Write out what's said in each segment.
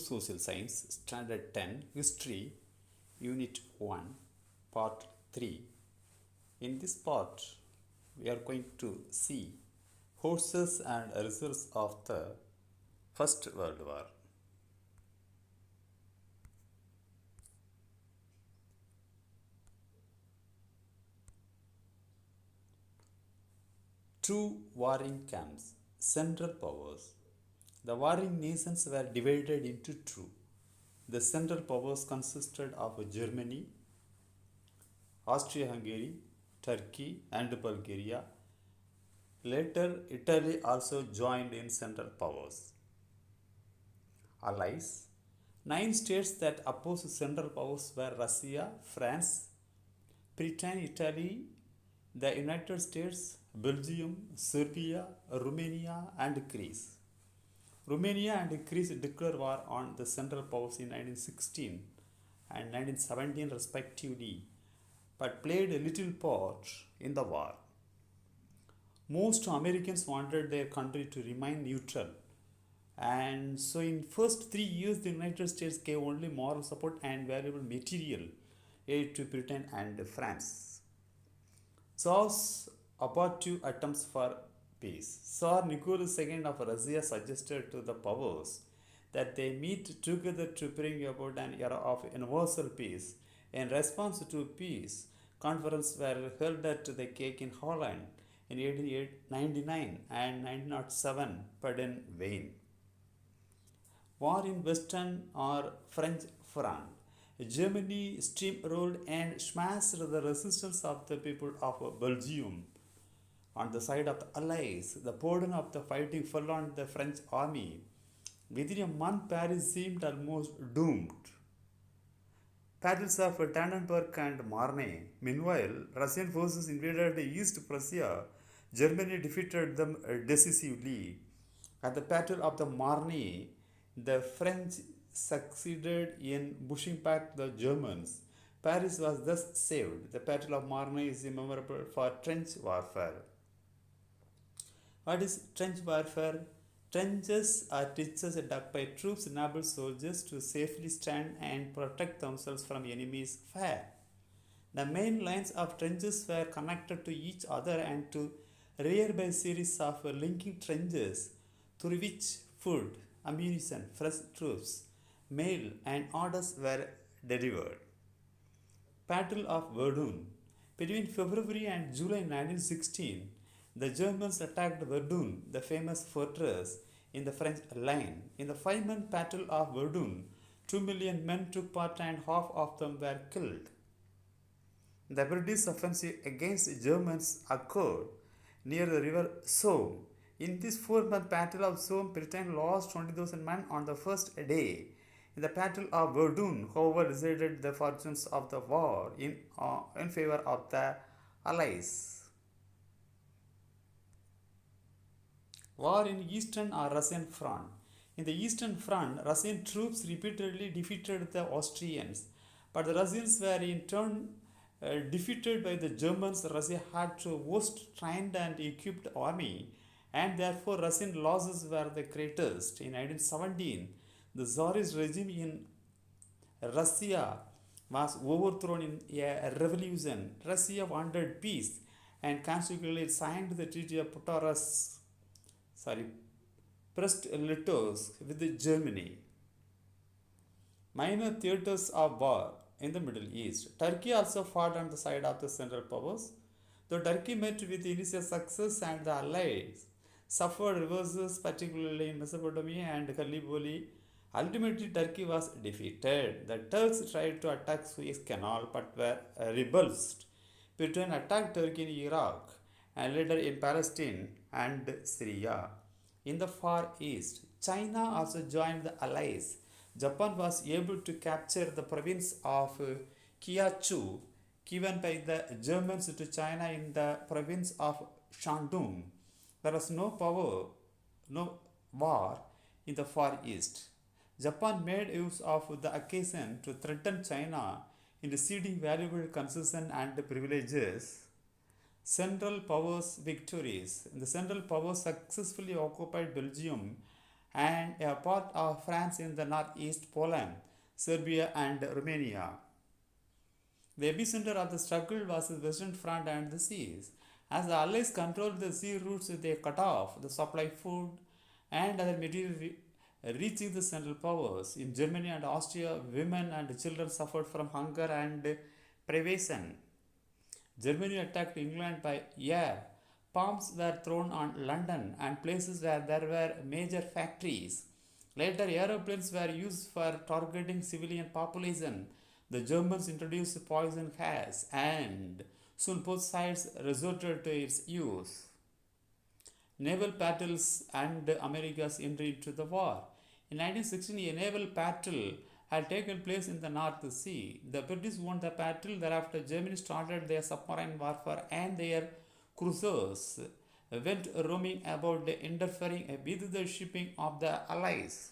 Social Science, Standard 10, History, Unit 1, Part 3. In this part, we are going to see forces and results of the First World War. Two warring camps, central powers. The warring nations were divided into two. The central powers consisted of Germany, Austria-Hungary, Turkey, and Bulgaria. Later, Italy also joined in central powers. Allies. 9 states that opposed central powers were Russia, France, Britain, Italy, the United States, Belgium, Serbia, Romania, and Greece. Romania and Greece declared war on the Central Powers in 1916 and 1917 respectively, but played a little part in the war. Most Americans wanted their country to remain neutral, and so in first 3 years the United States gave only moral support and valuable material aid to Britain and France. Tsar's abortive attempts for peace. Tsar Nicholas II of Russia suggested to the powers that they meet together to bring about an era of universal peace. In response to peace, conferences were held at the Hague in Holland in 1899 and 1907, but in vain. War in Western or French front. Germany steamrolled and smashed the resistance of the people of Belgium. On the side of the Allies, the burden of the fighting fell on the French army. Within a month, Paris seemed almost doomed. Battles of Tannenberg and Marne. Meanwhile, Russian forces invaded East Prussia. Germany defeated them decisively. At the Battle of the Marne, the French succeeded in pushing back the Germans. Paris was thus saved. The Battle of Marne is memorable for trench warfare. What is trench warfare? Trenches are ditches dug by troops and naval soldiers to safely stand and protect themselves from enemy's fire. The main lines of trenches were connected to each other and to rear by series of linking trenches through which food, ammunition, fresh troops, mail, and orders were delivered. Battle of Verdun. Between February and July 1916, the Germans attacked Verdun, the famous fortress in the French line. In the 5-month Battle of Verdun, 2 million men took part and half of them were killed. The British offensive against the Germans occurred near the river Somme. In this 4-month Battle of Somme, Britain lost 20,000 men on the first day. In the Battle of Verdun, however, decided the fortunes of the war in favor of the Allies. War in Eastern or Russian front. In the Eastern front, Russian troops repeatedly defeated the Austrians, but the Russians were in turn defeated by the Germans. Russia had a worst trained and equipped army, and therefore Russian losses were the greatest. In 1917, the Tsarist regime in Russia was overthrown in a revolution. Russia wanted peace and consequently signed the Treaty of Brest-Litovsk with Germany. Minor theaters of war in the Middle East. Turkey also fought on the side of the Central Powers. Though Turkey met with initial success and the Allies suffered reverses, particularly in Mesopotamia and Gallipoli, ultimately Turkey was defeated. The Turks tried to attack Suez Canal but were repulsed. Britain attacked Turkey in Iraq and later in Palestine and Syria. In the Far East, China also joined the Allies. Japan was able to capture the province of Kyushu given by the Germans to China in the province of Shandong. There was no war in the Far East. Japan made use of the occasion to threaten China into ceding valuable concessions and privileges. Central Powers victories. The Central Powers successfully occupied Belgium and a part of France in the northeast, Poland, Serbia, and Romania. The epicenter of the struggle was the Western Front and the seas. As the Allies controlled the sea routes, they cut off the supply of food and other material reaching the Central Powers. In Germany and Austria, women and children suffered from hunger and privation. Germany attacked England by air. Bombs were thrown on London and places where there were major factories. Later, aeroplanes were used for targeting civilian population. The Germans introduced poison gas and soon both sides resorted to its use. Naval battles and America's entry into the war. In 1916, a naval battle had taken place in the North Sea. The British won the battle. Thereafter, Germany started their submarine warfare and their cruisers went roaming about, interfering with the shipping of the Allies.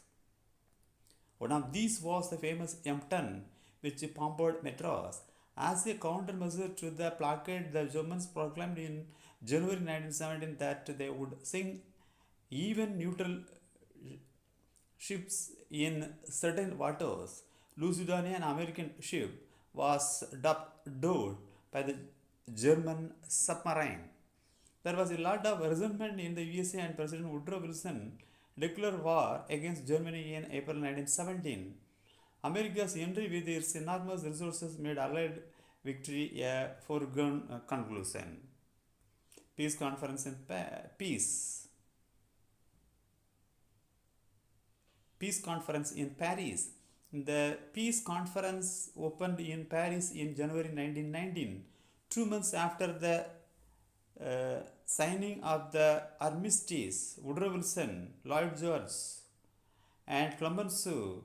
One of these was the famous M10, which bombarded Madras. As a countermeasure to the blockade, the Germans proclaimed in January 1917 that they would sink even neutral ships in certain waters. Lusitania, an American ship, was torpedoed by the German submarine. There was a lot of resentment in the USA, and President Woodrow Wilson declared war against Germany in April 1917. America's entry with its enormous resources made Allied victory a foregone conclusion. Peace Conference in Peace. Peace Conference in Paris. The Peace Conference opened in Paris in January 1919, 2 months after the signing of the armistice. Woodrow Wilson, Lloyd George, and Clemenceau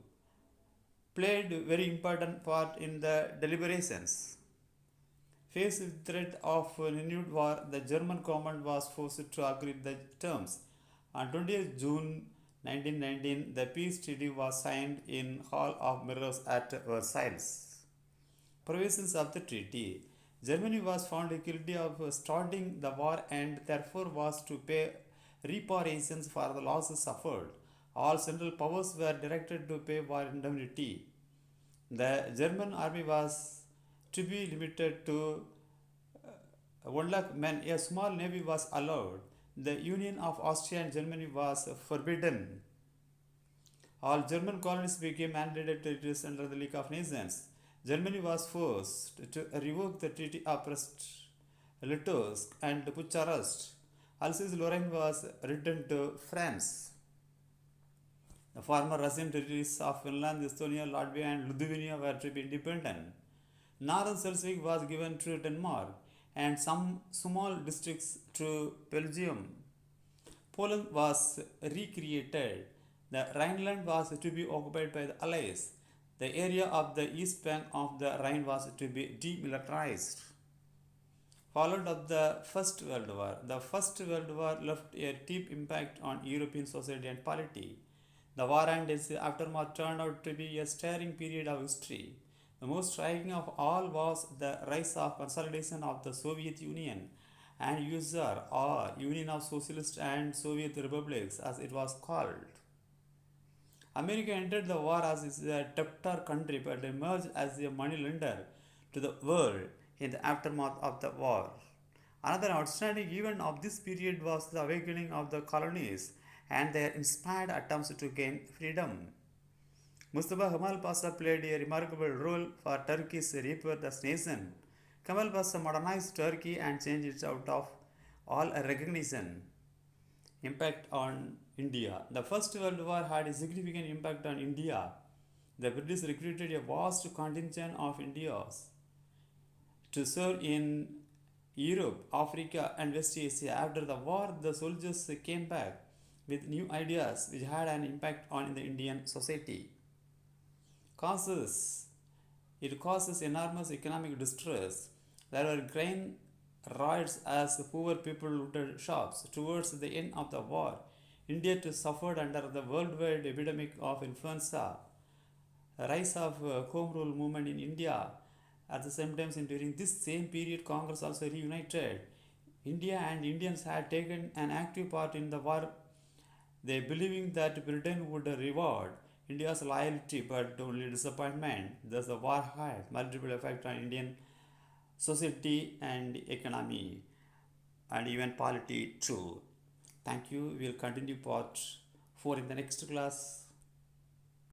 played a very important part in the deliberations. Faced with threat of renewed war, the German government was forced to agree the terms. On 20th June 1919, the peace treaty was signed in Hall of Mirrors at Versailles. Provisions of the treaty. Germany was found guilty of starting the war and therefore was to pay reparations for the losses suffered. All central powers were directed to pay war indemnity. The German army was to be limited to 1 lakh men. A small navy was allowed. The union of Austria and Germany was forbidden. All German colonies became mandated territories under the League of Nations. Germany was forced to revoke the Treaty of Brest-Litovsk and Bucharest. Alsace-Lorraine was returned to France. The former Russian territories of Finland, Estonia, Latvia, and Lithuania were to be independent. Northern Schleswig was given to Denmark and some small districts to Belgium. Poland was recreated. The Rhineland was to be occupied by the Allies. The area of the east bank of the Rhine was to be demilitarized. Followed of the First World War. The First World War left a deep impact on European society and polity. The war and its aftermath turned out to be a stirring period of history. The most striking of all was the rise of consolidation of the Soviet Union and USSR, or Union of Socialist and Soviet Republics as it was called. America entered the war as a debtor country but emerged as a moneylender to the world in the aftermath of the war. Another outstanding event of this period was the awakening of the colonies and their inspired attempts to gain freedom. Mustafa Kemal Pasha played a remarkable role for Turkey's rebirth as nation. Kemal Pasha modernized Turkey and changed it out of all recognition. Impact on India. The First World War had a significant impact on India. The British recruited a vast contingent of Indians to serve in Europe, Africa, and West Asia. After the war, the soldiers came back with new ideas which had an impact on the Indian society. It causes enormous economic distress. There were grain riots as poor people looted shops. Towards the end of the war, India too suffered under the worldwide epidemic of influenza. Rise of Home Rule movement in India. At the same time, during this same period, Congress also reunited. India and Indians had taken an active part in the war They believing that Britain would reward India's loyalty but only disappointment. Thus, the war had multiple effects on Indian society and economy and even polity too. Thank you. We'll continue part 4 in the next class.